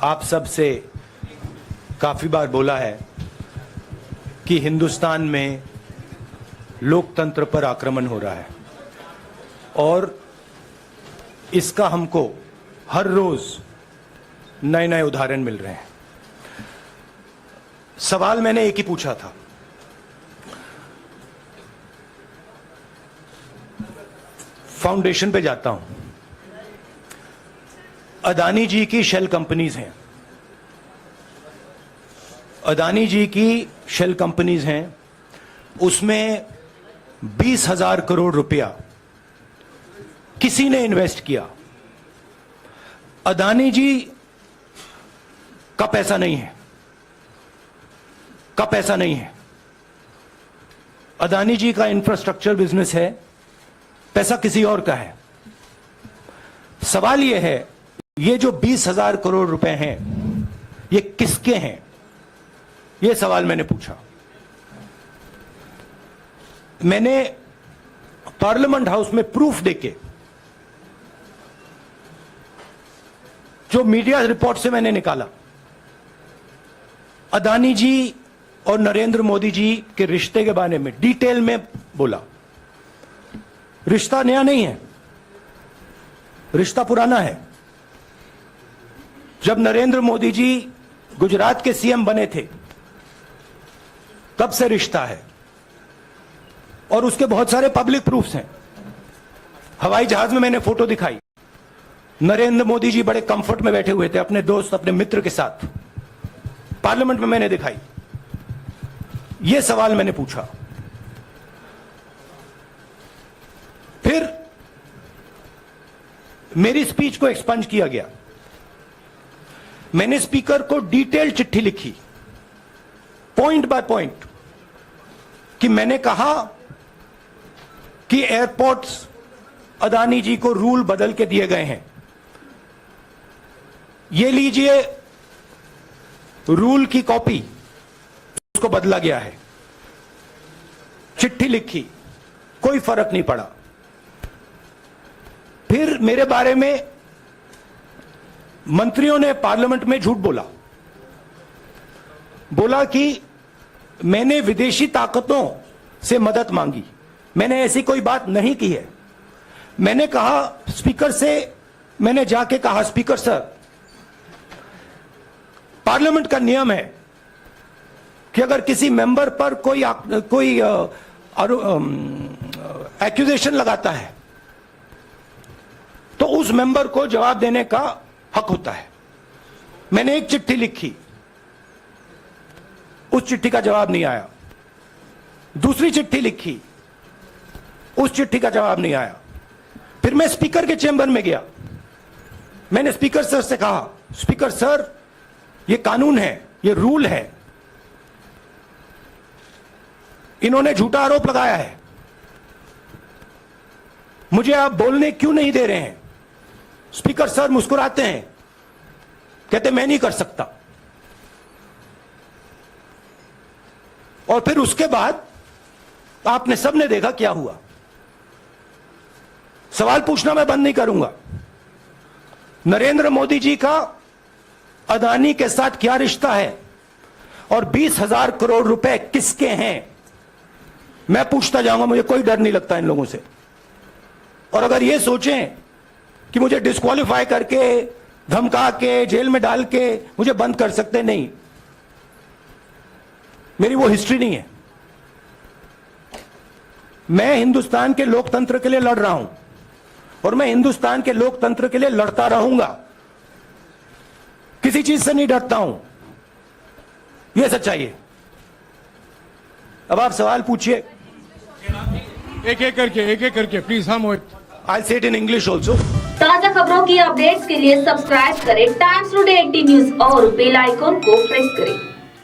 आप सब से काफी बार बोला है कि हिंदुस्तान में लोकतंत्र पर आक्रमण हो रहा है और इसका हमको हर रोज नए नए उदाहरण मिल रहे हैं। सवाल मैंने एक ही पूछा था, फाउंडेशन पे जाता हूं, अदानी जी की शेल कंपनीज हैं, अदानी जी की शेल कंपनीज हैं, उसमें 20,000 करोड़ रुपया किसी ने इन्वेस्ट किया। अदानी जी का पैसा नहीं है, का पैसा नहीं है। अदानी जी का इंफ्रास्ट्रक्चर बिजनेस है, पैसा किसी और का है। सवाल यह है, ये जो 20,000 करोड़ रुपए हैं ये किसके हैं? यह सवाल मैंने पूछा। मैंने पार्लियामेंट हाउस में प्रूफ देके, जो मीडिया रिपोर्ट से मैंने निकाला, अदानी जी और नरेंद्र मोदी जी के रिश्ते के बारे में डिटेल में बोला। रिश्ता नया नहीं है, रिश्ता पुराना है। जब नरेंद्र मोदी जी गुजरात के सीएम बने थे तब से रिश्ता है और उसके बहुत सारे पब्लिक प्रूफ्स हैं। हवाई जहाज में मैंने फोटो दिखाई, नरेंद्र मोदी जी बड़े कंफर्ट में बैठे हुए थे अपने दोस्त, अपने मित्र के साथ। पार्लियामेंट में मैंने दिखाई। यह सवाल मैंने पूछा। फिर मेरी स्पीच को एक्सपंज किया गया। मैंने स्पीकर को डिटेल चिट्ठी लिखी, पॉइंट बाय पॉइंट, कि मैंने कहा कि एयरपोर्ट्स अदानी जी को रूल बदल के दिए गए हैं। ये लीजिए रूल की कॉपी, उसको बदला गया है। चिट्ठी लिखी, कोई फर्क नहीं पड़ा। फिर मेरे बारे में मंत्रियों ने पार्लियामेंट में झूठ बोला, बोला कि मैंने विदेशी ताकतों से मदद मांगी। मैंने ऐसी कोई बात नहीं की है। मैंने कहा स्पीकर से, मैंने जाके कहा, स्पीकर सर, पार्लियामेंट का नियम है कि अगर किसी मेंबर पर कोई एक्यूजेशन लगाता है तो उस मेंबर को जवाब देने का हक होता है। मैंने एक चिट्ठी लिखी, उस चिट्ठी का जवाब नहीं आया। दूसरी चिट्ठी लिखी, उस चिट्ठी का जवाब नहीं आया। फिर मैं स्पीकर के चेंबर में गया। मैंने स्पीकर सर से कहा, स्पीकर सर, ये कानून है, ये रूल है, इन्होंने झूठा आरोप लगाया है, मुझे आप बोलने क्यों नहीं दे रहे हैं? स्पीकर सर मुस्कुराते हैं, कहते मैं नहीं कर सकता। और फिर उसके बाद आपने सबने देखा क्या हुआ। सवाल पूछना मैं बंद नहीं करूंगा। नरेंद्र मोदी जी का अदानी के साथ क्या रिश्ता है और 20,000 करोड़ रुपए किसके हैं, मैं पूछता जाऊंगा। मुझे कोई डर नहीं लगता इन लोगों से। और अगर ये सोचें कि मुझे डिस्क्वालीफाई करके, धमका के, जेल में डाल के मुझे बंद कर सकते, नहीं, मेरी वो हिस्ट्री नहीं है। मैं हिंदुस्तान के लोकतंत्र के लिए लड़ रहा हूं और मैं हिंदुस्तान के लोकतंत्र के लिए लड़ता रहूंगा। किसी चीज से नहीं डरता हूं, यह सच्चाई है। अब आप सवाल पूछिए, एक एक करके प्लीज। हम आई से इट इन इंग्लिश ऑल्सो। ताजा खबरों की अपडेट्स के लिए सब्सक्राइब करें टाइम्स टुडे 80 न्यूज और बेल आइकॉन को प्रेस करें।